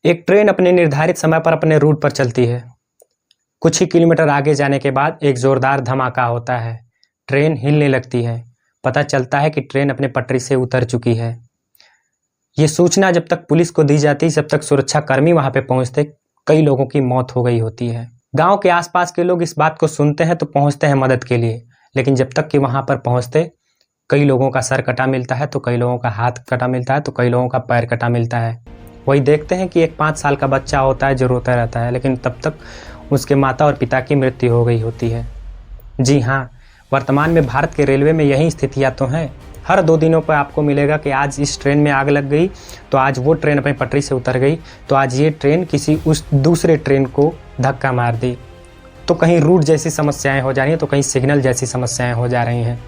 एक ट्रेन अपने निर्धारित समय पर अपने रूट पर चलती है। कुछ ही किलोमीटर आगे जाने के बाद एक जोरदार धमाका होता है। ट्रेन हिलने लगती है। पता चलता है कि ट्रेन अपने पटरी से उतर चुकी है। ये सूचना जब तक पुलिस को दी जाती, जब तक सुरक्षाकर्मी वहां पे पहुंचते, कई लोगों की मौत हो गई होती है। गांव के आसपास के लोग इस बात को सुनते हैं तो पहुंचते हैं मदद के लिए, लेकिन जब तक कि वहां पर पहुंचते, कई लोगों का सर कटा मिलता है, तो कई लोगों का हाथ कटा मिलता है, तो कई लोगों का पैर कटा मिलता है। वही देखते हैं कि एक 5 साल का बच्चा होता है जो रोता रहता है, लेकिन तब तक उसके माता और पिता की मृत्यु हो गई होती है। जी हाँ, वर्तमान में भारत के रेलवे में यही स्थितियाँ तो हैं। हर 2 दिनों पर आपको मिलेगा कि आज इस ट्रेन में आग लग गई, तो आज वो ट्रेन अपनी पटरी से उतर गई, तो आज ये ट्रेन किसी उस दूसरे ट्रेन को धक्का मार दी। तो कहीं रूट जैसी समस्याएं हो जा रही हैं, तो कहीं सिग्नल जैसी समस्याएं हो जा रही हैं।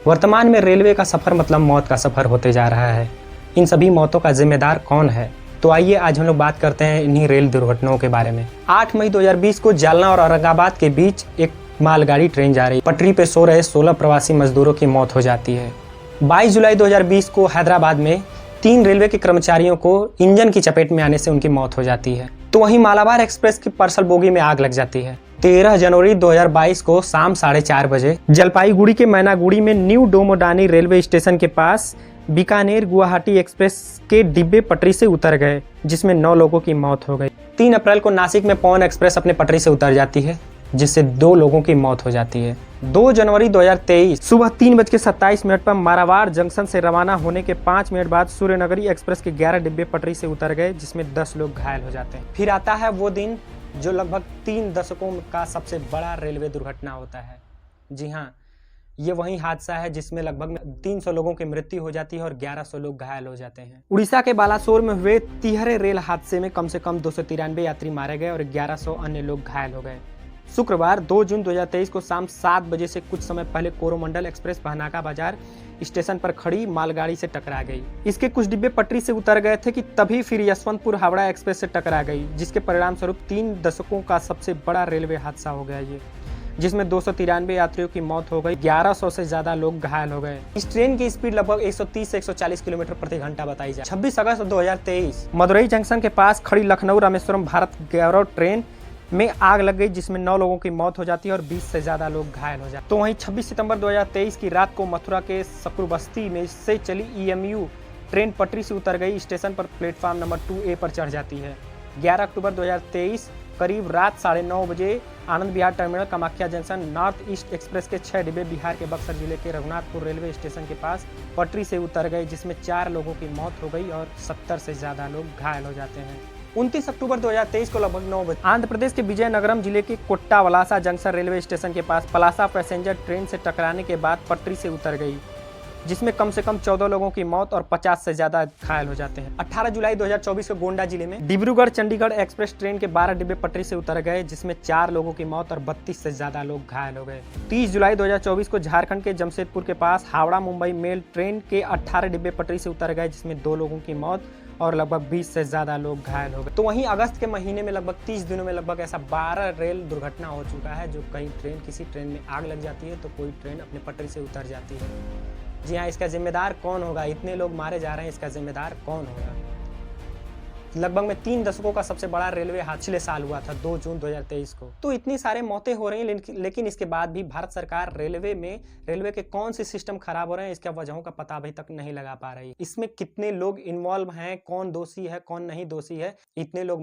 वर्तमान में रेलवे का सफ़र मतलब मौत का सफ़र होते जा रहा है। इन सभी मौतों का जिम्मेदार कौन है? तो आइए आज हम लोग बात करते हैं इन्हीं रेल दुर्घटनाओं के बारे में। 8 मई 2020 को जालना और औरंगाबाद के बीच एक मालगाड़ी ट्रेन जा रही, पटरी पे सो रहे 16 प्रवासी मजदूरों की मौत हो जाती है। 22 जुलाई 2020 को हैदराबाद में 3 रेलवे के कर्मचारियों को इंजन की चपेट में आने से उनकी मौत हो जाती है। तो वहीं मालाबार एक्सप्रेस की पार्सल बोगी में आग लग जाती है। 13 जनवरी 2022 को शाम 4:30 बजे जलपाईगुड़ी के मैनागुड़ी में न्यू डोमोडानी रेलवे स्टेशन के पास बीकानेर गुवाहाटी एक्सप्रेस के डिब्बे पटरी से उतर गए, जिसमें 9 लोगों की मौत हो गई। 3 अप्रैल को नासिक में पवन एक्सप्रेस अपने पटरी से उतर जाती है, जिससे 2 लोगों की मौत हो जाती है। 2 जनवरी 2023 सुबह 3:27 पर मारावाड़ जंक्शन से रवाना होने के 5 मिनट बाद सूर्यनगरी एक्सप्रेस के 11 डिब्बे पटरी से उतर गए, जिसमें 10 लोग घायल हो जाते हैं। फिर आता है वो दिन जो लगभग 3 दशकों का सबसे बड़ा रेलवे दुर्घटना होता है। जी हाँ, ये वही हादसा है जिसमें लगभग 300 लोगों की मृत्यु हो जाती है और 1100 लोग घायल हो जाते हैं। उड़ीसा के बालासोर में हुए तिहरे रेल हादसे में कम से कम 293 यात्री मारे गए और 1100 अन्य लोग घायल हो गए। शुक्रवार 2 जून 2023 को शाम 7 बजे से कुछ समय पहले कोरोमंडल एक्सप्रेस पहनाका बाजार स्टेशन पर खड़ी मालगाड़ी से टकरा गई। इसके कुछ डिब्बे पटरी से उतर गए थे कि तभी फिर यशवंतपुर हावड़ा एक्सप्रेस से टकरा गई, जिसके परिणाम स्वरूप 3 दशकों का सबसे बड़ा रेलवे हादसा हो गया ये, जिसमें 293 यात्रियों की मौत हो गई, 1100 से ज्यादा लोग घायल हो गए। इस ट्रेन की स्पीड लगभग 130 से 140 किलोमीटर प्रति घंटा बताई जाए। 26 अगस्त 2023 मदुरई जंक्शन के पास खड़ी लखनऊ रामेश्वरम भारत गौरव ट्रेन में आग लग गई, जिसमें 9 लोगों की मौत हो जाती है और 20 से ज्यादा लोग घायल हो जाते हैं। तो वहीं 26 सितंबर 2023 की रात को मथुरा के सकरुबस्ती में से चली EMU ट्रेन पटरी से उतर गई, स्टेशन पर प्लेटफॉर्म नंबर 2A पर चढ़ जाती है। 11 अक्टूबर 2023 करीब रात 9:30 बजे Anand Vihar terminal Kamakhya junction north east express के 6 डिब्बे बिहार के बक्सर जिले के रघुनाथपुर रेलवे स्टेशन के पास पटरी से उतर गए, जिसमें 4 लोगों की मौत हो गई और 70 से ज्यादा लोग घायल हो जाते हैं। 29 अक्टूबर 2023 को लगभग 9 बजे आंध्र प्रदेश के विजयनगरम जिले के कोट्टावलासा जंक्शन रेलवे स्टेशन के पास पलासा पैसेंजर ट्रेन से टकराने के बाद पटरी से उतर गई, जिसमें कम से कम 14 लोगों की मौत और 50 से ज्यादा घायल हो जाते हैं। 18 जुलाई 2024 को गोंडा जिले में डिब्रूगढ़ चंडीगढ़ एक्सप्रेस ट्रेन के 12 डिब्बे पटरी से उतर गए, जिसमें 4 लोगों की मौत और 32 से ज्यादा लोग घायल हो गए। 30 जुलाई 2024 को झारखंड के जमशेदपुर के पास हावड़ा मुंबई मेल ट्रेन के 18 डिब्बे पटरी से उतर गए, जिसमें 2 लोगों की मौत और लगभग 20 से ज्यादा लोग घायल हो गए। तो वहीं अगस्त के महीने में लगभग 30 दिनों में लगभग ऐसा 12 रेल दुर्घटना हो चुका है, जो कई ट्रेन किसी ट्रेन में आग लग जाती है तो कोई ट्रेन अपने पटरी से उतर जाती है। जी हाँ, इसका जिम्मेदार कौन होगा? इतने लोग मारे जा रहे हैं, इसका जिम्मेदार कौन होगा? लगभग में 3 दशकों का सबसे बड़ा रेलवे हादसा पिछले साल हुआ था 2 जून 2023 को। तो इतनी सारे मौतें हो रही हैं, लेकिन इसके बाद भी भारत सरकार रेलवे के कौन से सिस्टम खराब हो रहे हैं, इसका वजहों का पता अभी तक नहीं लगा पा रही। इसमें कितने लोग इन्वॉल्व हैं, कौन दोषी है कौन नहीं दोषी है, इतने लोग